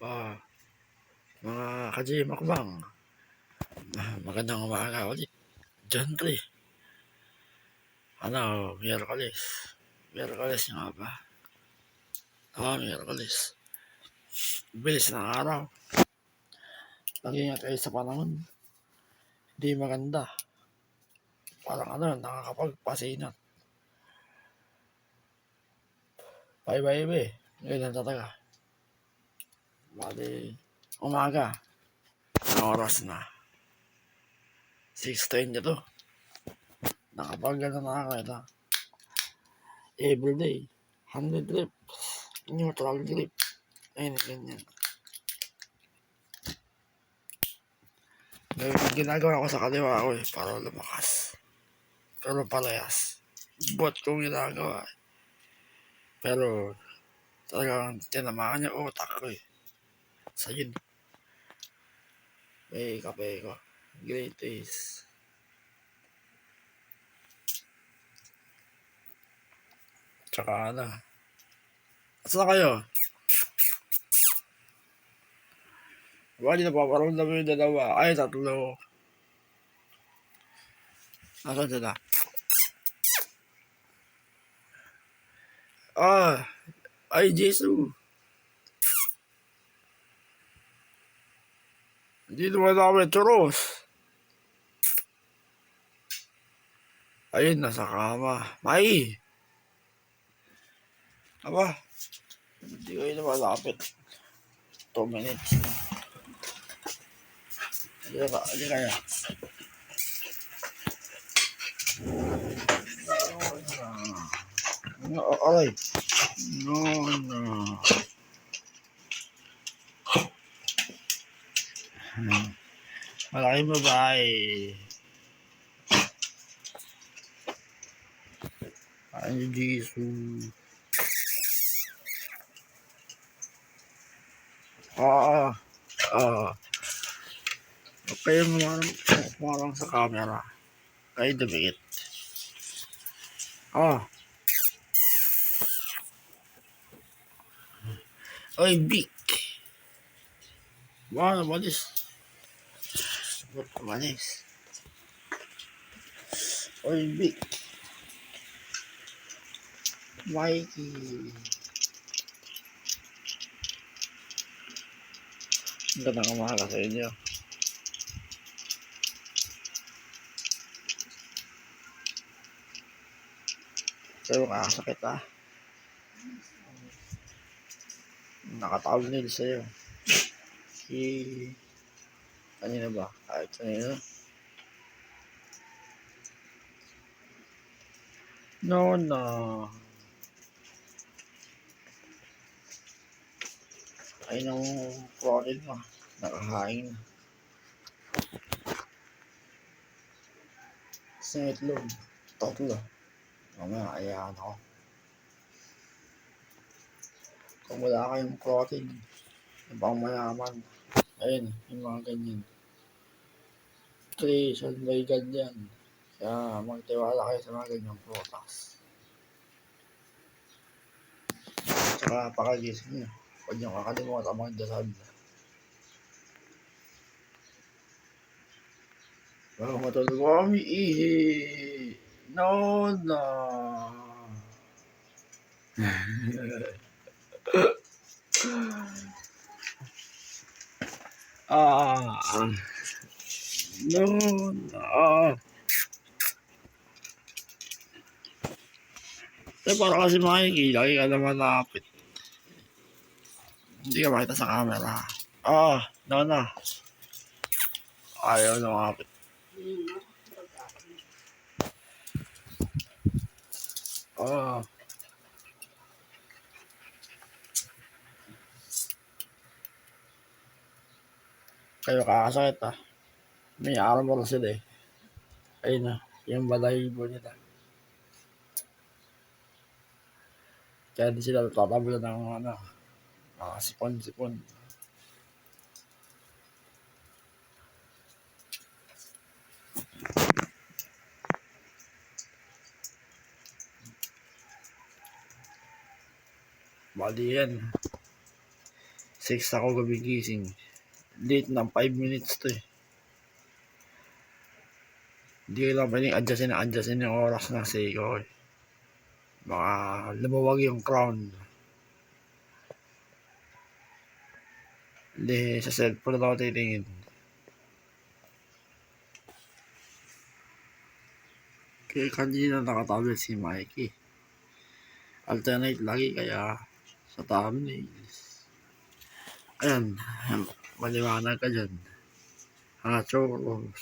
Ah, mga ka-J-Mukbang, magandang umaga ulit. Gently. Miyerkules. Miyerkules nga ba? Miyerkules. Bilis ng araw. Mag-ingat kayo sa panahon. Hindi maganda. Parang nakakapagpasinat. Bye-bye. Ngayon ang tataga. Bali, umaga. Ang oras na. 6:22. Nakapag-ano na ako ito. Everyday. 100 reps. Neutral grip. Ayun, ganyan. Ginagawa ko sa kaliwa ko para lumakas. Pero palayas. Bot kong ginagawa. Pero talagang tinamaan niya utak ko Sa yun. May kape ko. Great taste. Tsaka Asa na kayo? Bali napaparamdam yung dalawa. Ay, tatlo. Asan sila? Ay, Jesu. Hindi naman namin churros. Ayun, nasa kama. May! Aba, hindi kayo na malapit. 2 minutes. Hindi kaya. Aray. No. Malaking babae. Ay, Jesus. Okay, marang sa camera. Ay, dumikit. Ay, big. Malis. Ba't malis? Ay, big. Mikey. Ang ganda ng umaga sa inyo. Pero kakasakit Nakatawag nila sa'yo. Kanina ba? Kahit kanina. No. Ay, nang protein mo. Nakahain na. Sa itlog. Tatlo. Mamaya, ayahan ako. Kung wala kayong protein, ibang mayaman. Ayun, yung mga ganyan. Nutrition, may ganyan. Kaya magtiwala kayo sa mga ganyang prutas. Tsaka pakagising nyo. Huwag nyo kakalimutan magdasal. Bago matulog kami, ihi. No. No. Para kasi Mikey, lagi ka naman napit. Hindi ka makita sa camera. No. Ayaw na makapit. Kayo kakasakit May araw mo sila Ayun yung balahibo nila. Kaya di sila tatabulan ng sipon. Bali yan. 6 ako gumigising. Late ng 5 minutes to eh. Hindi ko lang pwedeng adjustin yung oras ng Seiko eh. Baka lumuwag yung crown. Hindi, sa cellphone na ako titingin. Kaya kanina nakatablet si Mikey. Alternate lagi kaya sa thumbnails. Ayan, maliwanag ka dyan. Choros.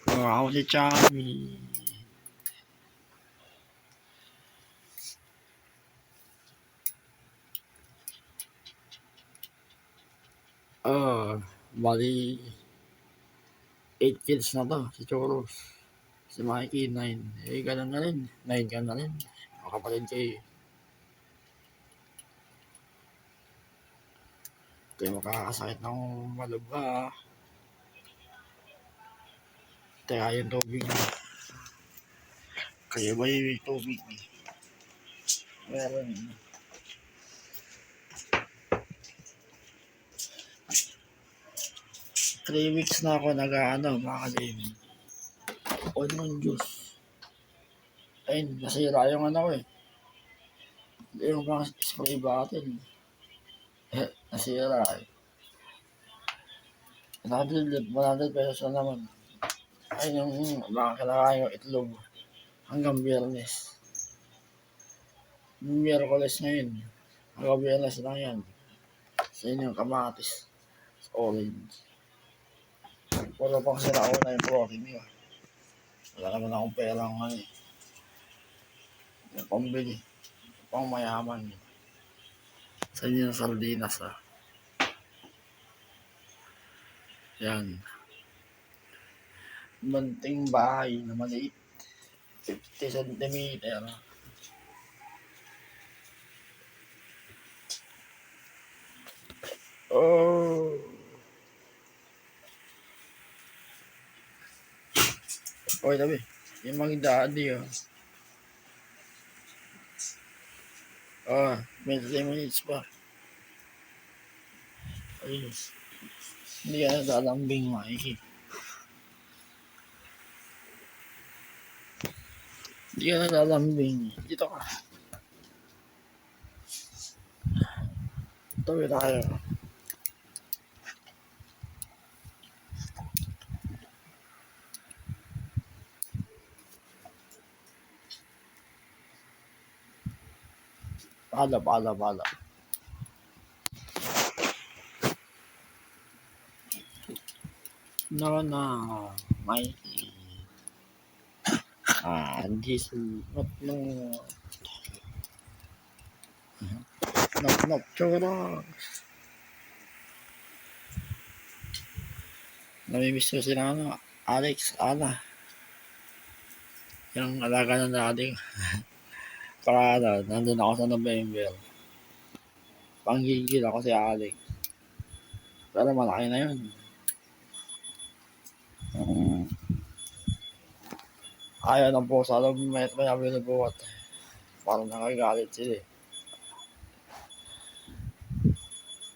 Ako si Chami. Bali 8 kills na to, si Choros. Si Mikey, 9. Eh, ganun na rin. 9 ka na rin. Kapatid kayo. Ito yung makakasakit ng malubha. Teka yung tubig. Kaya ba yung tubig? Meron. 3 weeks na ako nag-ano, mga kalin. Onion juice. Ayun, nasira yung ano ko eh. Yung mga spray bottle. Nasira eh. 100 pesos na naman. Ayun yung mga kinakain yung itlog. Hanggang Biyernes. Miyerkules ngayon. Hanggang Biyernes lang yan. Sa inyo yung kamatis. Orange. Puro pang sira ko na yung protein nyo. Wala naman akong pera ngayon eh. Yung pambili. Pang mayaman. Sa inyo yung sardinas ah. Yan. Munting bahay na maliit. 50 cm. Oh. Okay, tabi. Yung mga daddy oh. 20 minutes pa. Ayos. Hindi ka naglalambing, Mikey. Hindi ka naglalambing. Dito ka. Tabi tayo. Pala. No, Mikey. Diesel. Not, Choros. Namimiss ko sila Alex, Ana. Yung alaga ng dating. Para nandun ako sa November. Panggigil ako si Alex. Pero malaki na yun. Ayaw ng po sa alam may binubuhat. Parang nakagalit sila eh.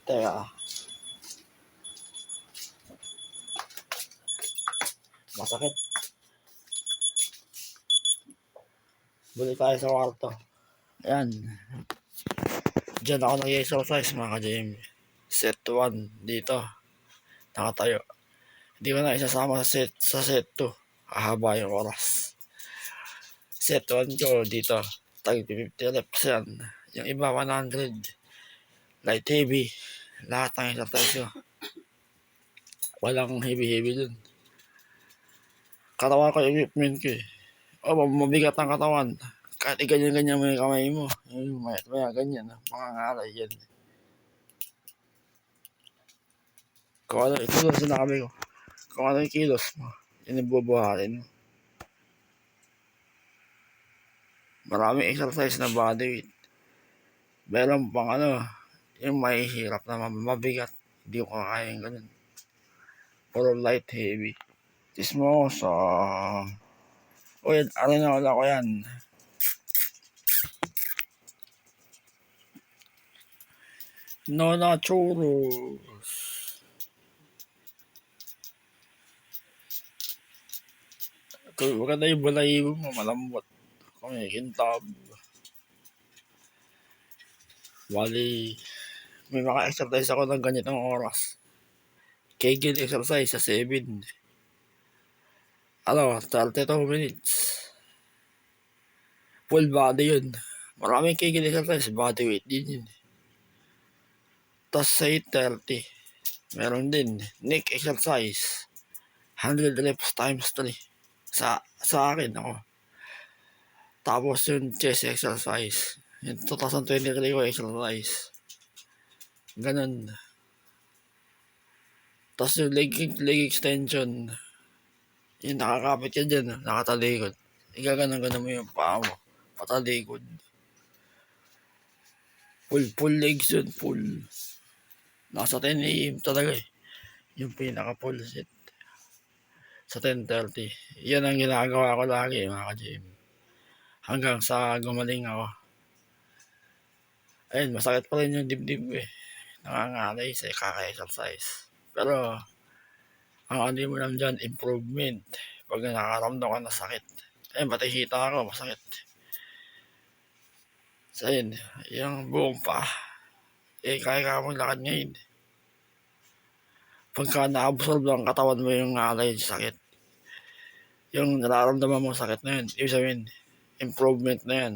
Teka. Masakit. Buli tayo sa kwarto. Ayan. Diyan ako nag-exercise mga ka-gym. Set 1 dito. Nakatayo. Hindi ko na isasama sa set 2. Hahaba yung oras. Set 1 ko dito. Tag 50 reps yan. Yung iba 100. Light heavy. Lahat ng exercise ko. Walang heavy dun. Katawan ko equipment ko eh. Mabigat ang katawan. Kahit ganyan mo yung kamay mo. Maya ganyan. Mga ngalay yan. Kung ano, ito lang sinabi ko. Kung ano yung kilos mo, yun yung bubuhatin mo. Maraming exercise na body weight. Meron pang yung mahihirap na mabigat. Hindi ko kaya yung ganun. Puro light heavy. Tismosa. Uy, wala ko yan. Nona churros. Kung maganda yung balahibo mo, malambot. Kung may kintab. Bali, may mga exercise ako ng ganitong oras. Kegel exercise sa 7. 32 minutes. Full body yun. Maraming Kegel exercise, body weight din yun. Tapos sa 8:30, meron din neck exercise. 100 reps times 3. Sa akin ako. Tapos yung chest exercise. Yung 2023 ko exercise. Ganun. Tapos yung leg extension. Yung nakakapit ka dyan, nakatalikod. Igaganon-ganon mo yung paa mo. Patalikod. Full legs yun, full. Nasa 10 AM talaga eh. Yung pinaka full set. Sa 10:30. Yan ang ginagawa ko lagi mga ka-gym. Hanggang sa gumaling ako. Ayun, masakit pa rin yung dibdib ko eh. Nangangalay sa kaka-exercise. Pero, ang ano mo lang dyan, improvement. Pag nakakaramdam ka na sakit. Ayun, pati hita ako, masakit. So, ayun, yung buong pa. Kaya ka mong lakad ngayon. Pagka na-absorb ng katawan mo yung ngalay, sakit. Yung nararamdaman mo sakit na yun, ibig sabihin, improvement na yan.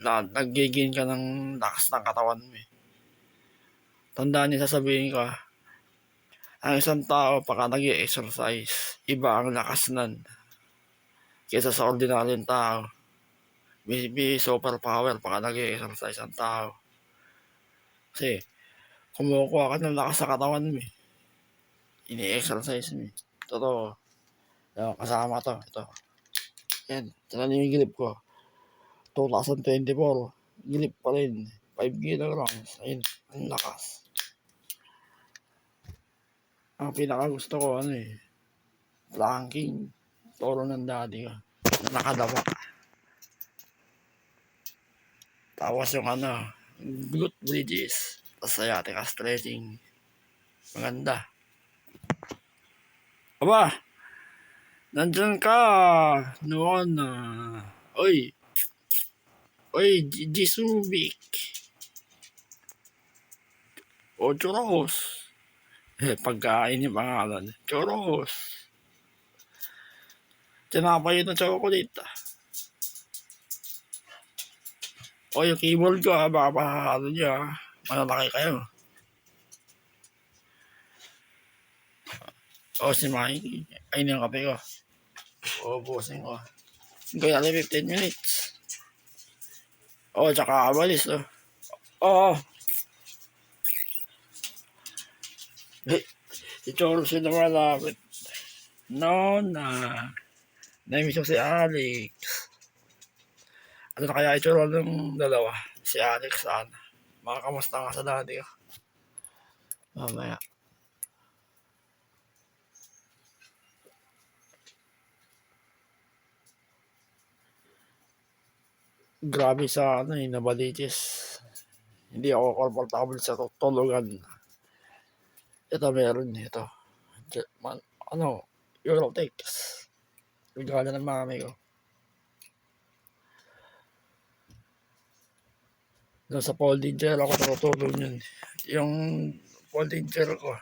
Nag-gain ka ng lakas ng katawan mo eh. Tandaan niyo, sasabihin ko ang isang tao pagka nag-exercise, iba ang lakas nan kaysa sa ordinaryong tao. May super power pagka nag-exercise ang tao. Kasi, kumukuha ka ng lakas sa katawan mo eh. Ini-exercise mo eh. Totoo. Kasama to. Ito. Yan. Tignan niyo yung grip ko. 2024. Grip pa rin. 5 kilograms. Ayun. Ang lakas. Ang pinaka gusto ko planking. Toro ng daddy ko. Nakadapa. Tapos yung glute bridges. Tapos sciatica stretching. Maganda. Aba! Nandyan ka! Noon Oy, Jisubik. O churros. Pagkain yung pangalan. Churros. Tinapay yun ng chocolate. O yung keyboard ko baka niya malalaki kayo. O si Mikey. Ayun yung kape ko. O busin ko. Kaya 15 minutes. O tsaka abalis Oo. Si Chorus yun naman malapit. No na. Namiss ko si Alex. Ano na kaya itsura ng dalawa? Si Alex sana. Makakamusta nga sa daddy ko. Mamaya. Grabe sa nabalitis. Hindi ako comfortable sa tulugan. Ito meron ito. Eurotex. Regalo ng mami ko. Doon sa folding chair ako tutulog yun. Yung folding chair ko.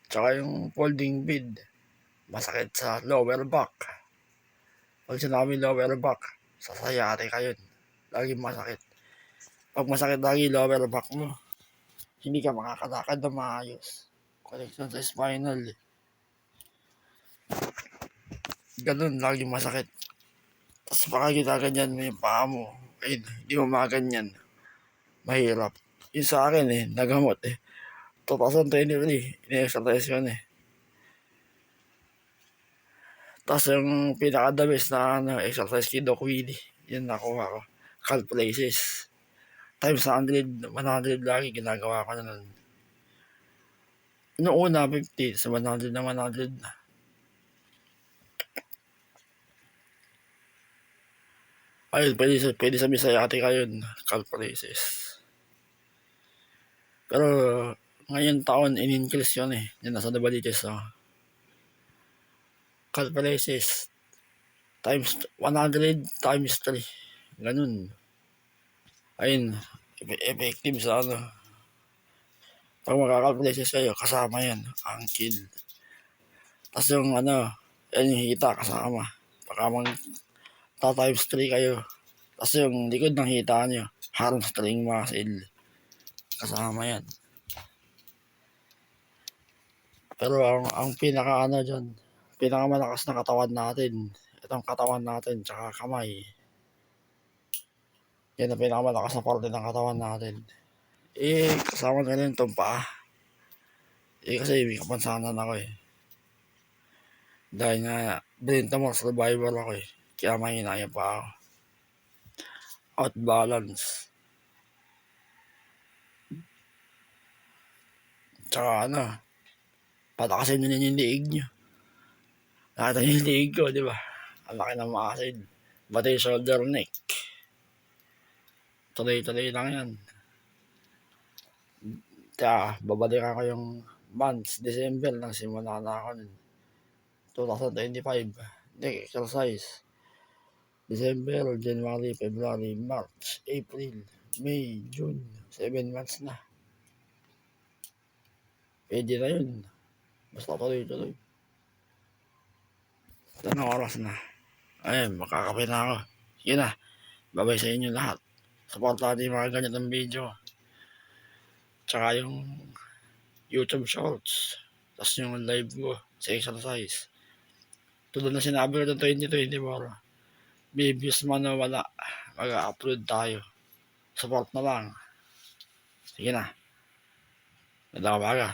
Tsaka yung folding bed. Masakit sa lower back. Pag sinabi lower back, sasayari ka yun. Lagi masakit. Pag masakit lagi lower back mo, hindi ka makakalakad na maayos. Connection sa spinal. Ganun, lagi masakit. Tapos baka ginaganyan mo yung paa mo. Ayun, hindi mo maganyan. Mahirap. Yung sa akin nagamot 2023, ini-exercise ko Tapos yung pinaka-the best na exercise kay Doc Willie. Yun nakuha ko. Calf raises. Times 100 lagi ginagawa ko na nun. Noong una 50, sa 100 na 100 na. Ayun, pwede sa Bisaya ate kayo, calf raises. Pero ngayon taon in-increase yun eh. Yung nasa Nabaliches calculations times 100 times 3. Ganun. Ayun, effective sa ano. Pag magkakalculations kayo, kasama yan, ang kill. Tapos yung ano, yan yung hita kasama. Pagka times 3 kayo. Tapos yung likod ng hita nyo, hamstring muscle. Kasama yan. Pero ang pinaka ano dyan, pinakamalakas na katawan natin, itong katawan natin, tsaka kamay. Yan ang pinakamalakas na parte ng katawan natin. Kasama na rin itong paa. Kasi may kapansanan ako eh. Dahil nga, brain tumor survivor ako eh. Kaya mahina yung paa ako. Out balance. Tsaka ano, patakasin nyo na yung liig nyo. Nakita nyo yung liig ko, di ba? Ang laki ng muscle. Pati shoulder, neck. Tuloy-tuloy lang yan. Kaya, babalikan ko yung months, December, nang simula na ako nun. 2025. Neck exercise. December, January, February, March, April, May, June. 7 months na. Pwede na yun. Basta tuloy-tuloy. Tanong oras na. Ayun, makakape na ako. Sige na. Babay sa inyo lahat. Supportahan din mga ganyan ng video. Tsaka yung YouTube Shorts. Tapos yung live ko sa exercise. Tulad na sinabi ko ng 2024. May views man o wala. Mag-upload tayo. Support na lang. Sige na. Ganda ka baga.